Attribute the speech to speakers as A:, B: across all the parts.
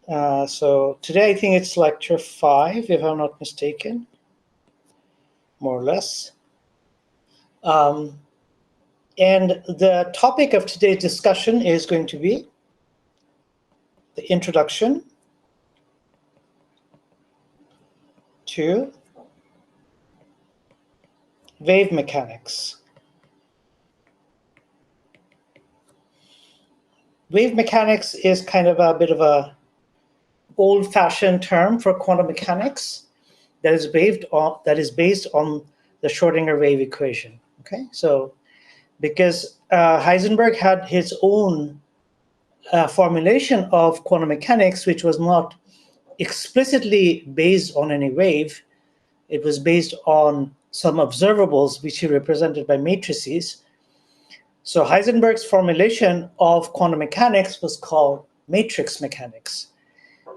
A: So today I think it's lecture 5, if I'm not mistaken, more or less. And the topic of today's discussion is going to be the introduction to wave mechanics. Wave mechanics is kind of a bit of a old-fashioned term for quantum mechanics that is based on the Schrödinger wave equation. Okay, so because Heisenberg had his own formulation of quantum mechanics, which was not explicitly based on any wave, it was based on some observables which he represented by matrices. So Heisenberg's formulation of quantum mechanics was called matrix mechanics.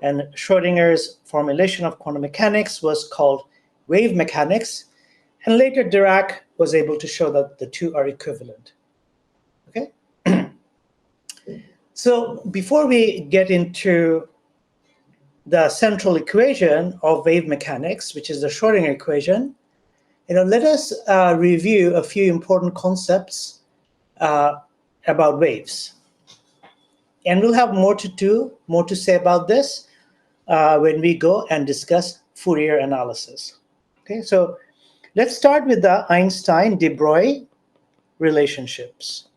A: And Schrödinger's formulation of quantum mechanics was called wave mechanics. And later Dirac was able to show that the two are equivalent. Okay. So before we get into the central equation of wave mechanics, which is the Schrödinger equation, let us review a few important concepts about waves. And we'll have more to say about this when we go and discuss Fourier analysis. Okay, so let's start with the Einstein-de Broglie relationships.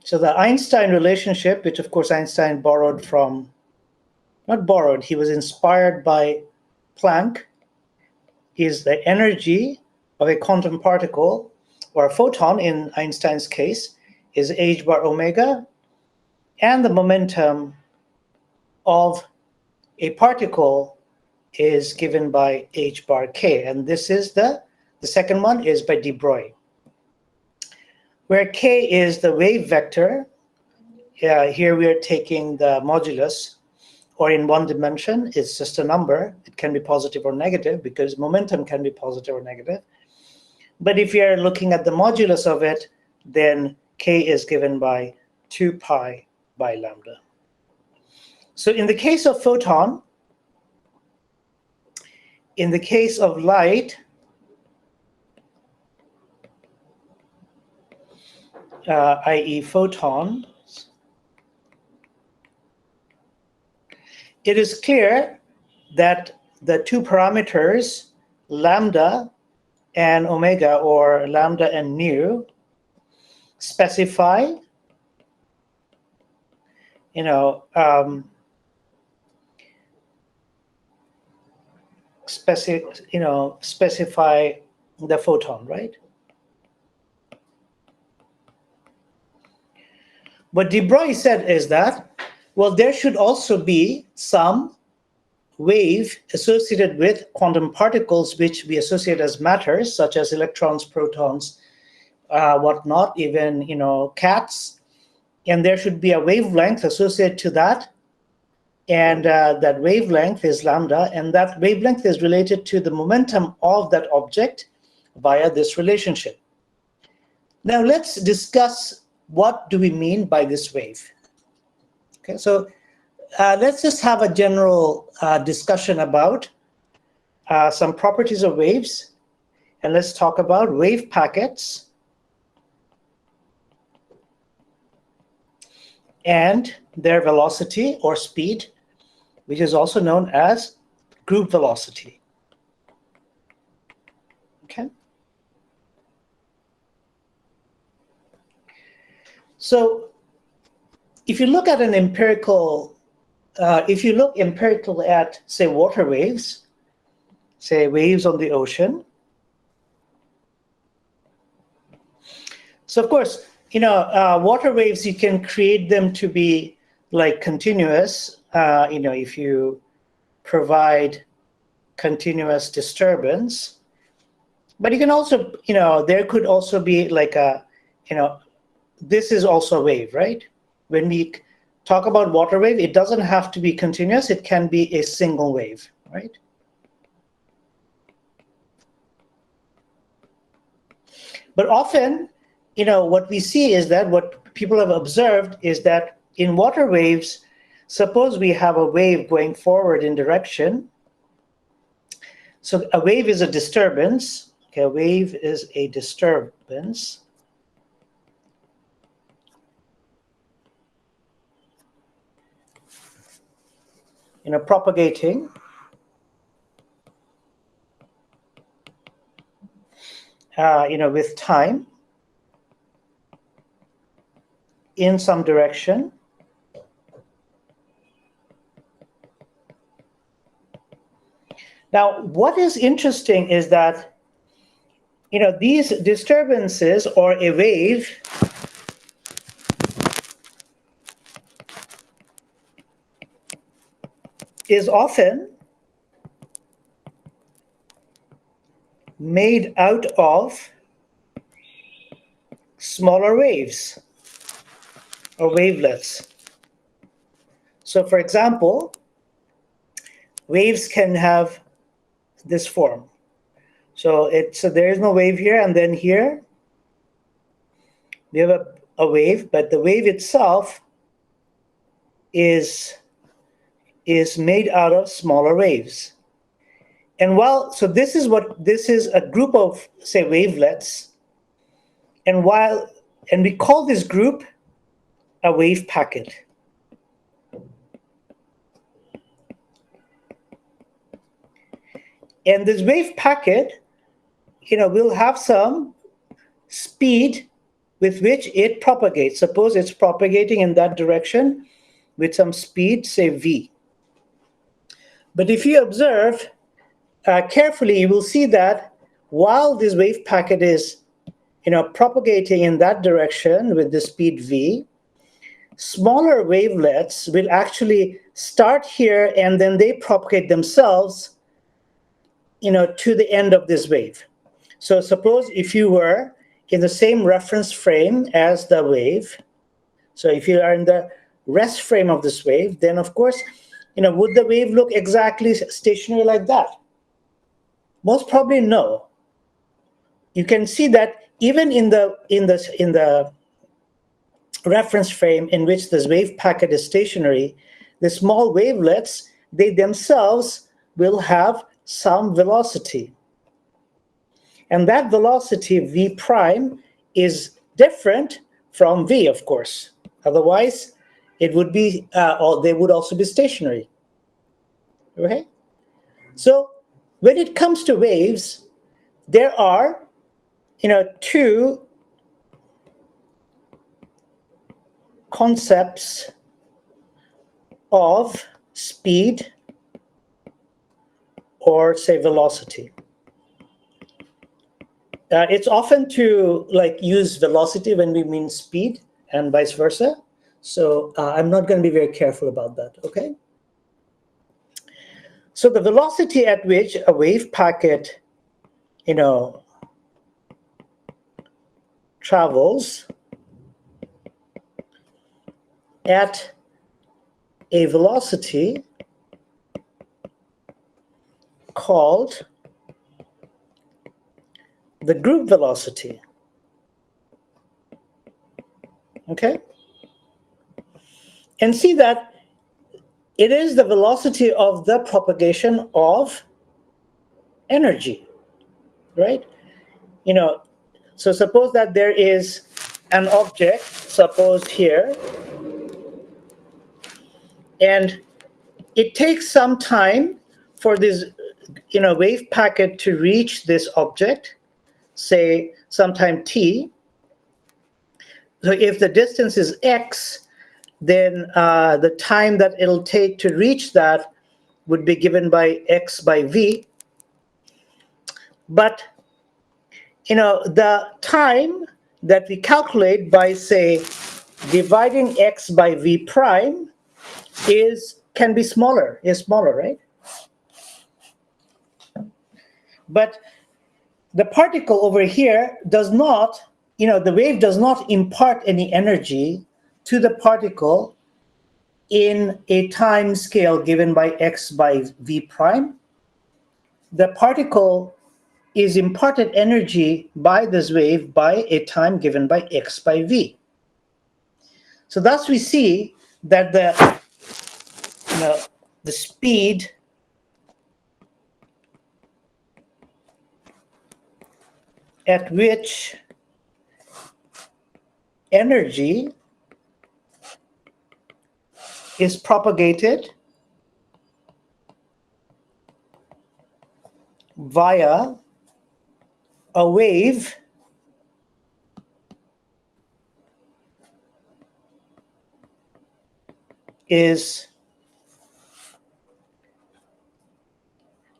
A: So the Einstein relationship, which of course Einstein borrowed from, not borrowed, he was inspired by Planck, is the energy of a quantum particle, or a photon in Einstein's case, is h bar omega, and the momentum of a particle is given by h bar k. And this is the second one is by de Broglie, where k is the wave vector. Here we are taking the modulus, or in one dimension, it's just a number. It can be positive or negative because momentum can be positive or negative. But if you're looking at the modulus of it, then k is given by 2 pi by lambda. So in the case of photon, in the case of light, i.e. photons, it is clear that the two parameters, lambda and omega, or lambda and nu, specify, specify the photon, right? What de Broglie said is that, well, there should also be some wave associated with quantum particles, which we associate as matters, such as electrons, protons, whatnot, even, cats. And there should be a wavelength associated to that. And that wavelength is lambda. And that wavelength is related to the momentum of that object via this relationship. Now let's discuss what do we mean by this wave. Okay, so let's just have a general discussion about some properties of waves. And let's talk about wave packets and their velocity or speed, which is also known as group velocity. Okay. So if you look at an empirical, if you look empirically at, say, water waves, say waves on the ocean. So of course, water waves, you can create them to be like continuous, if you provide continuous disturbance. But you can also, there could also be like a, this is also a wave, right? When we talk about water wave, it doesn't have to be continuous. It can be a single wave, right? But often, what we see is that what people have observed is that in water waves, suppose we have a wave going forward in direction. So a wave is a disturbance. Okay, a wave is a disturbance. Propagating. With time in some direction. Now, what is interesting is that, these disturbances or a wave is often made out of smaller waves or wavelets. So, for example, waves can have this form. So there is no wave here, and then here we have a wave, but the wave itself is made out of smaller waves. And this is a group of, say, wavelets, and we call this group a wave packet. And this wave packet, will have some speed with which it propagates. Suppose it's propagating in that direction with some speed, say v. But if you observe carefully, you will see that while this wave packet is propagating in that direction with the speed v, smaller wavelets will actually start here and then they propagate themselves to the end of this wave. So suppose if you were in the same reference frame as the wave, so if you are in the rest frame of this wave, then of course, would the wave look exactly stationary like that? Most probably no. You can see that even in the reference frame in which this wave packet is stationary, the small wavelets, they themselves will have some velocity. And that velocity v prime is different from v, of course. Otherwise, it would be, or they would also be stationary. Okay? So when it comes to waves, there are, two concepts of speed or, say, velocity. It's often to use velocity when we mean speed and vice versa. So I'm not going to be very careful about that, okay? So the velocity at which a wave packet, travels at a velocity called the group velocity. Okay? And see that it is the velocity of the propagation of energy, right? So suppose that there is an object, suppose here, and it takes some time for this, wave packet to reach this object, say sometime t. So if the distance is x, then the time that it'll take to reach that would be given by x by v. But the time that we calculate by, say, dividing x by v prime can be smaller, right? But the particle over here does not, the wave does not impart any energy to the particle in a time scale given by x by v prime. The particle is imparted energy by this wave by a time given by x by v. So thus we see that the speed at which energy is propagated via a wave is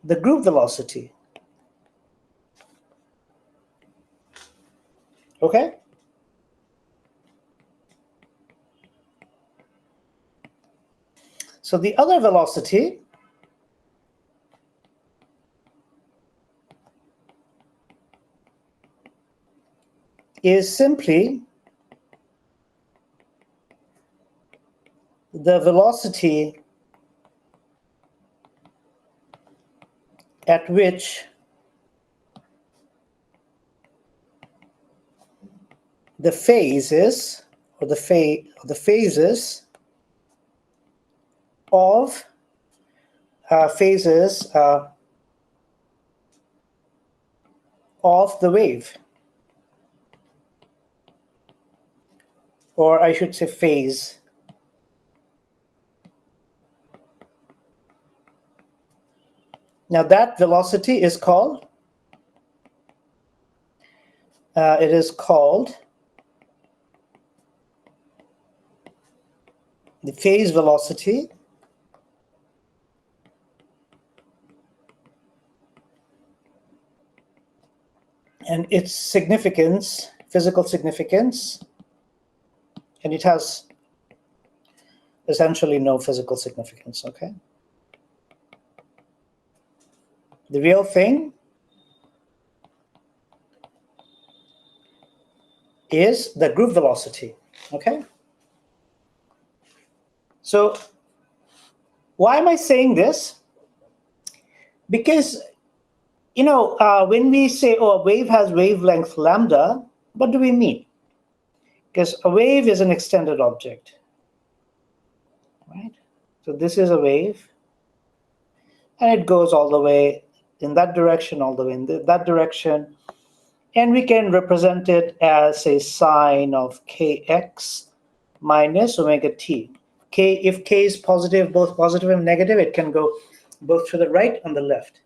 A: the group velocity. Okay? So the other velocity is simply the velocity at which the phases or the phases of of the wave, or I should say phase. Now that velocity is called it is called the phase velocity, and its significance, physical significance, and it has essentially no physical significance, okay? The real thing is the group velocity, okay? So why am I saying this? Because, when we say, oh, a wave has wavelength lambda, what do we mean? Because a wave is an extended object, right? So this is a wave, and it goes all the way in that direction, all the way in that direction, and we can represent it as a sine of kx minus omega t. If k is positive, both positive and negative, it can go both to the right and the left.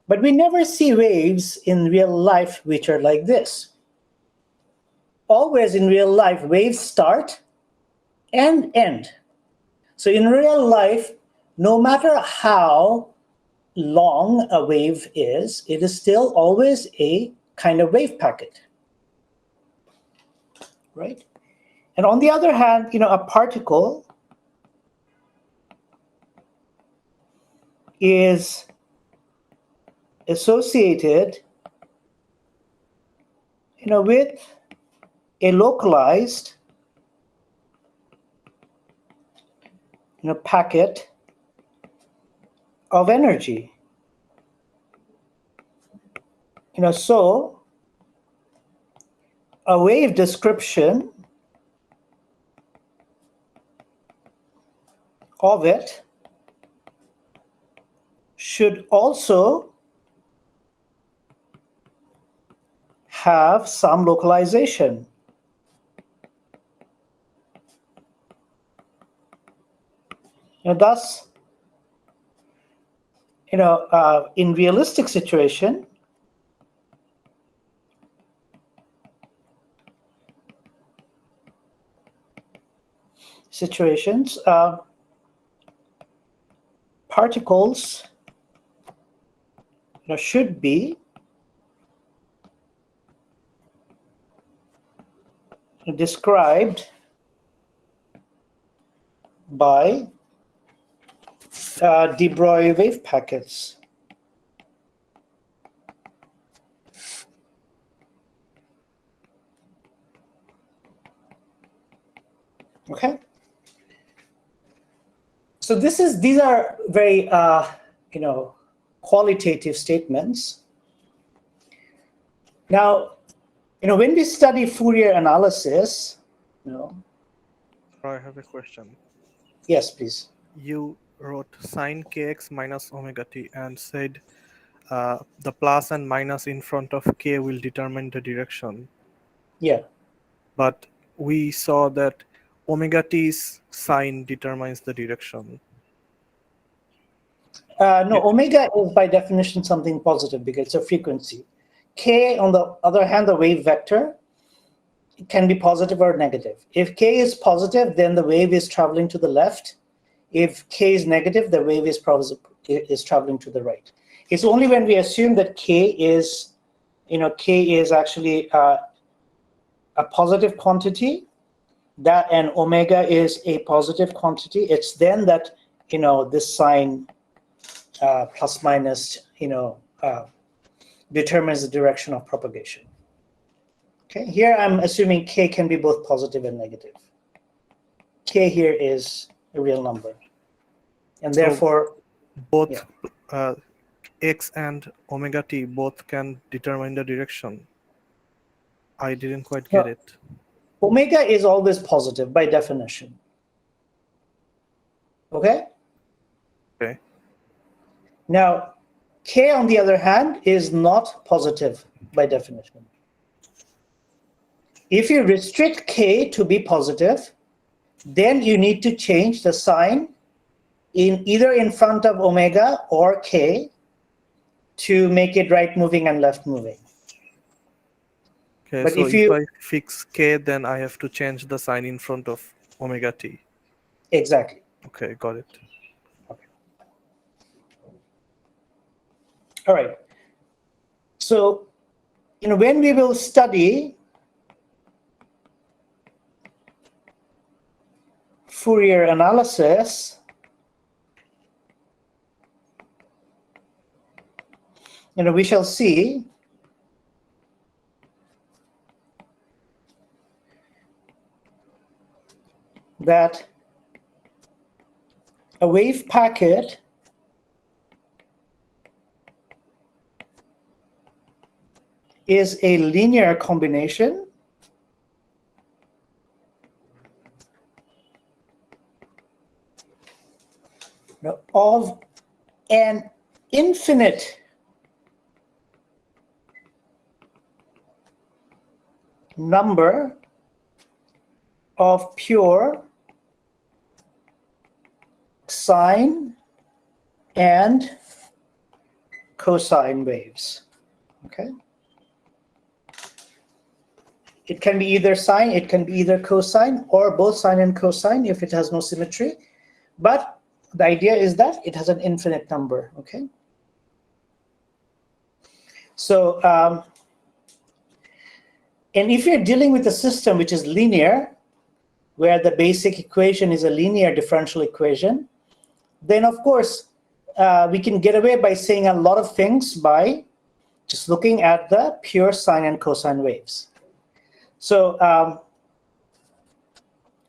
A: But we never see waves in real life which are like this. Always in real life, waves start and end. So in real life, no matter how long a wave is, it is still always a kind of wave packet, right? And on the other hand, a particle is associated, with a localized, packet of energy. So a wave description of it should also have some localization. Thus, in realistic situations, particles should be described by de Broglie wave packets. Okay. So these are very qualitative statements, Now, when we study Fourier analysis,
B: I have a question.
A: yes, please.
B: You wrote sine kx minus omega t and said the plus and minus in front of k will determine the direction.
A: Yeah.
B: But we saw that omega t's sign determines the direction.
A: No, omega is by definition something positive because it's a frequency. K, on the other hand, the wave vector, it can be positive or negative. If K is positive, then the wave is traveling to the left. If K is negative, the wave is traveling to the right. It's only when we assume that K is actually a positive quantity, that and omega is a positive quantity. It's then that this sign plus minus determines the direction of propagation. Okay, here I'm assuming K can be both positive and negative. K here is a real number, and therefore
B: both x and omega t both can determine the direction. I didn't quite get it.
A: Omega is always positive by definition. Okay?
B: Okay.
A: Now, K, on the other hand, is not positive by definition. If you restrict K to be positive, then you need to change the sign either in front of omega or K to make it right moving and left moving.
B: Okay,
A: but
B: so if I fix K, then I have to change the sign in front of omega t.
A: Exactly.
B: Okay, got it.
A: Okay. All right. So, when we will study Fourier analysis, we shall see that a wave packet is a linear combination of an infinite number of pure sine and cosine waves. Okay. It can be either sine, it can be either cosine, or both sine and cosine if it has no symmetry. But the idea is that it has an infinite number. Okay. So, and if you're dealing with a system which is linear, where the basic equation is a linear differential equation, then of course we can get away by saying a lot of things by just looking at the pure sine and cosine waves. So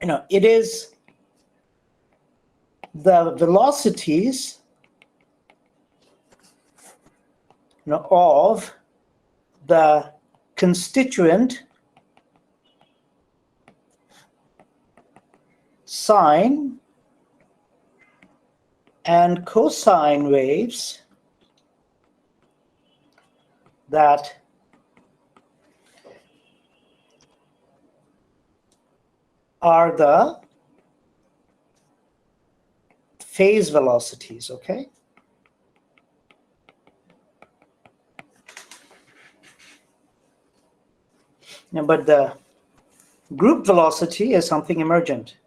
A: it is the velocities of the constituent sine and cosine waves that are the phase velocities, okay? But the group velocity is something emergent.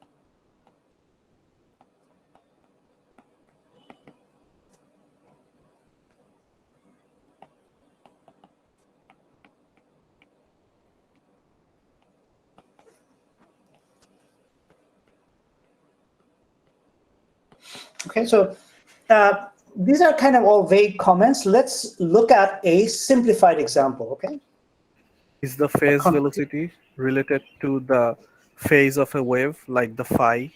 A: Okay, so these are kind of all vague comments. Let's look at a simplified example, okay?
B: Is the phase velocity related to the phase of a wave, like the phi?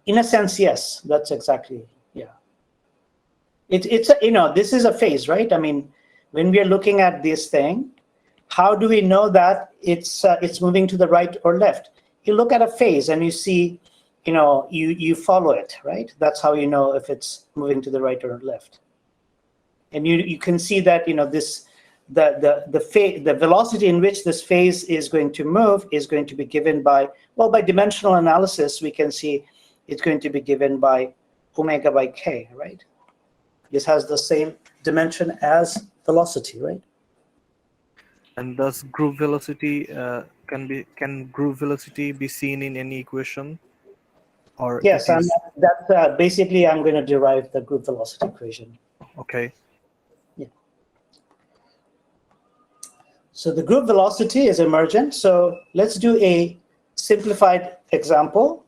A: In a sense, yes, that's exactly, yeah. It's a, this is a phase, right? I mean, when we are looking at this thing, how do we know that it's moving to the right or left? You look at a phase and you see, you follow it, right? That's how you know if it's moving to the right or left. And you can see that the velocity in which this phase is going to move is going to be given by, well, by dimensional analysis, we can see it's going to be given by omega by k, right? This has the same dimension as velocity, right?
B: And thus group velocity can group velocity be seen in any equation? Or
A: Yes,
B: it is
A: that's basically I'm going to derive the group velocity equation.
B: okay.
A: Yeah. So the group velocity is emergent. So let's do a simplified example.